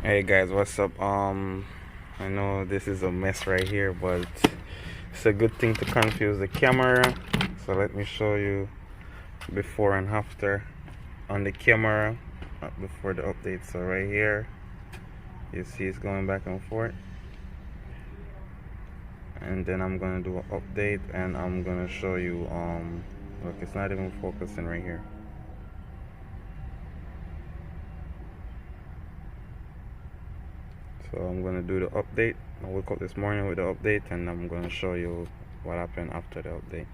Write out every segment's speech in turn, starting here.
Hey guys, what's up? I know this is a mess right here, but it's a good thing to confuse the camera. So let me show you before and after on the camera before the update. So right here, you see it's going back and forth, and then I'm gonna do an update, and I'm gonna show you. Look, it's not even focusing right here. So I'm gonna do the update. I woke up this morning with the update, and I'm gonna show you what happened after the update.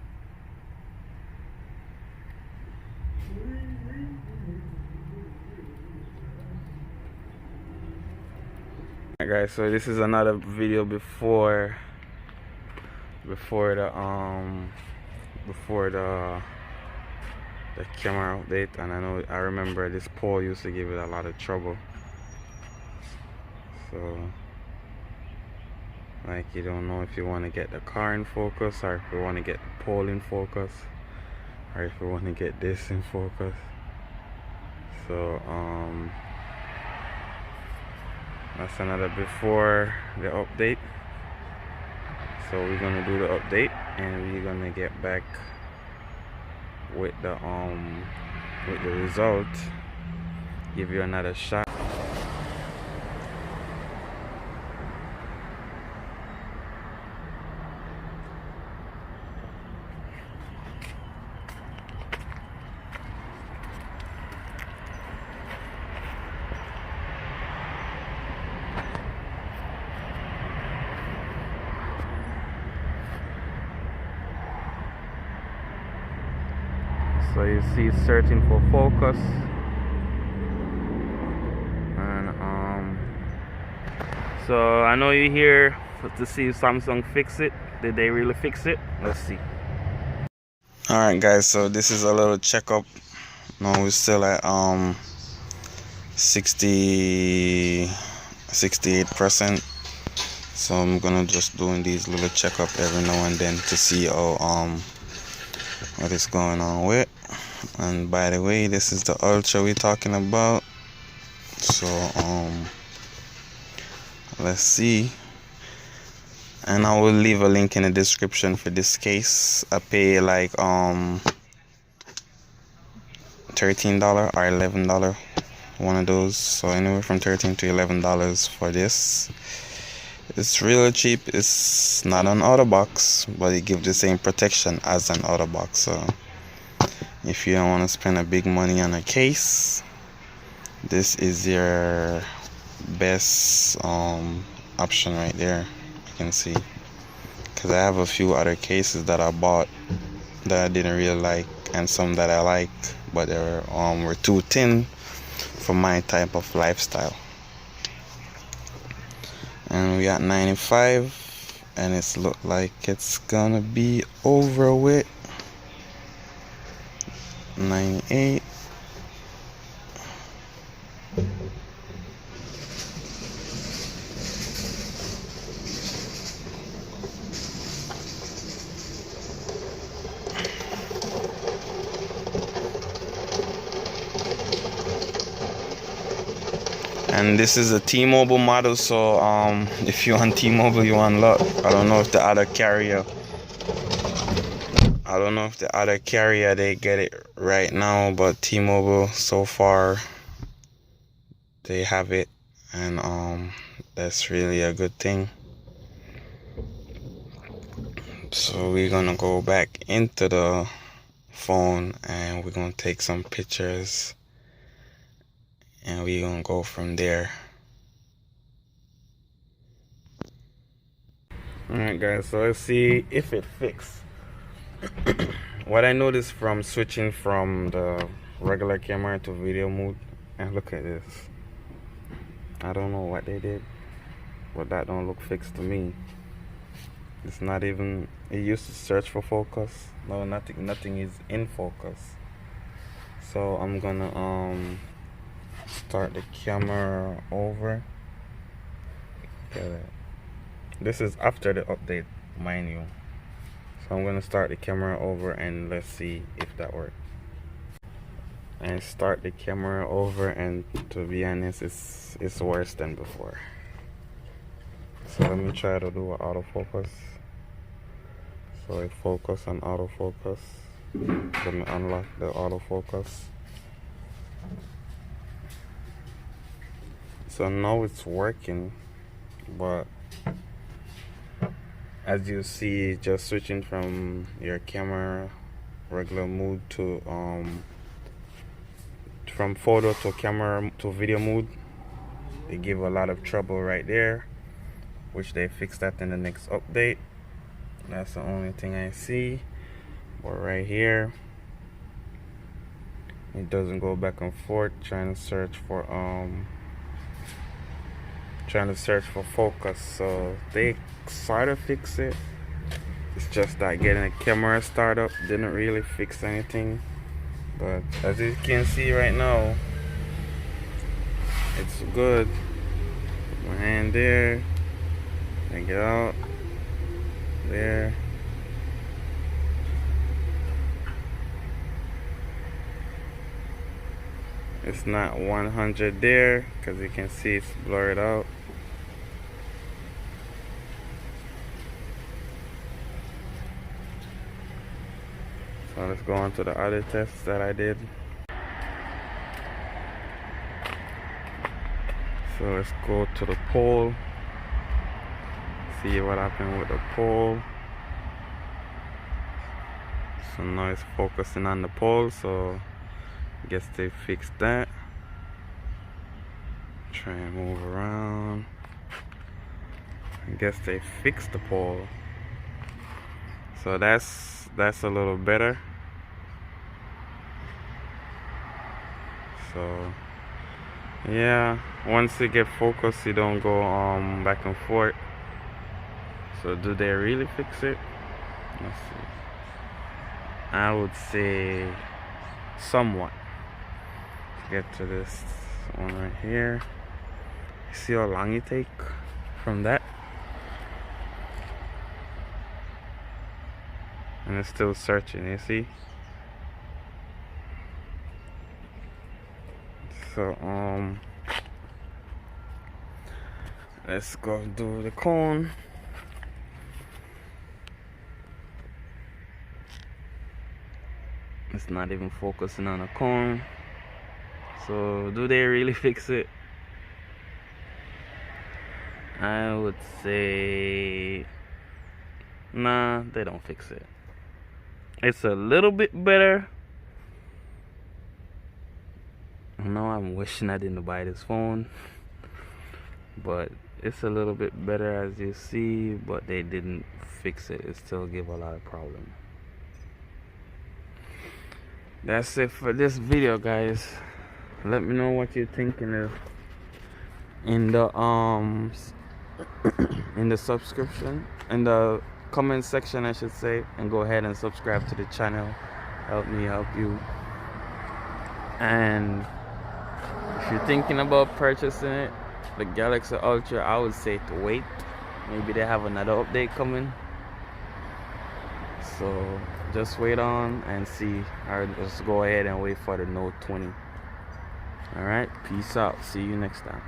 Alright guys, so this is another video before the camera update, and I remember this pole used to give it a lot of trouble. So like, you don't know if you want to get the car in focus, or if you want to get the pole in focus, or if you want to get this in focus. So that's another before the update. So we're gonna do the update, and we're gonna get back with the result, give you another shot. So you see it's searching for focus, and so I know you're here to see if Samsung fix it. Did they really fix it? Let's see. Alright guys, so this is a little checkup. No, we're still at 68%. So I'm gonna just doing these little checkup every now and then to see how what is going on with. And by the way, this is the Ultra we're talking about. So let's see. And I will leave a link in the description for this case. I pay like $13 or $11, one of those. So anywhere from $13 to $11 for this. It's really cheap. It's not an outer box, but it gives the same protection as an outer box. So if you don't want to spend a big money on a case, this is your best option right there. You can see, because I have a few other cases that I bought that I didn't really like, and some that I like, but they were too thin for my type of lifestyle. And we got 95, and it's look like it's gonna be over with 98. And this is a T-Mobile model, so if you're on T-Mobile, you unlock. I don't know if the other carrier they get it right now, but T-Mobile so far they have it, and that's really a good thing. So we're gonna go back into the phone, and we're gonna take some pictures, and we're gonna go from there. Alright guys, so let's see if it fixed. What I noticed from switching from the regular camera to video mode, and look at this. I don't know what they did, but that don't look fixed to me. It's not even, it used to search for focus. No, nothing is in focus. So I'm gonna start the camera over. Look at that. This is after the update, mind you. So I'm gonna start the camera over, and let's see if that works. and start the camera over, and to be honest, it's worse than before. So let me try to do an autofocus. So I focus on autofocus. Let me unlock the autofocus. So now it's working, but as you see, just switching from your camera regular mode to from photo to camera to video mode, they give a lot of trouble right there, which they fixed that in the next update. That's the only thing I see. But right here, it doesn't go back and forth trying to search for focus. So they sort of fix it. It's just that getting a camera startup didn't really fix anything. But as you can see right now, it's good. Put my hand there, take it out there. It's not 100 there because you can see it's blurred out. So let's go on to the other tests that I did. So let's go to the pole. See what happened with the pole. So now it's focusing on the pole, so I guess they fixed that. Try and move around. I guess they fixed the pole. So that's a little better. So yeah, once you get focused, you don't go back and forth. So do they really fix it? Let's see. I would say somewhat. Get to this one right here. See how long you take from that? And it's still searching, you see? So let's go do the cone. It's not even focusing on a cone. So do they really fix it? I would say nah, they don't fix it. It's a little bit better. Now I'm wishing I didn't buy this phone, but it's a little bit better as you see, but they didn't fix it. It still give a lot of problems. That's it for this video, guys. Let me know what you're thinking of in the subscription, in the comment section I should say, and go ahead and subscribe to the channel. Help me help you. And if you're thinking about purchasing it, the Galaxy Ultra, I would say to wait. Maybe they have another update coming, so just wait on and see. Or just go ahead and wait for the Note 20. Alright, peace out. See you next time.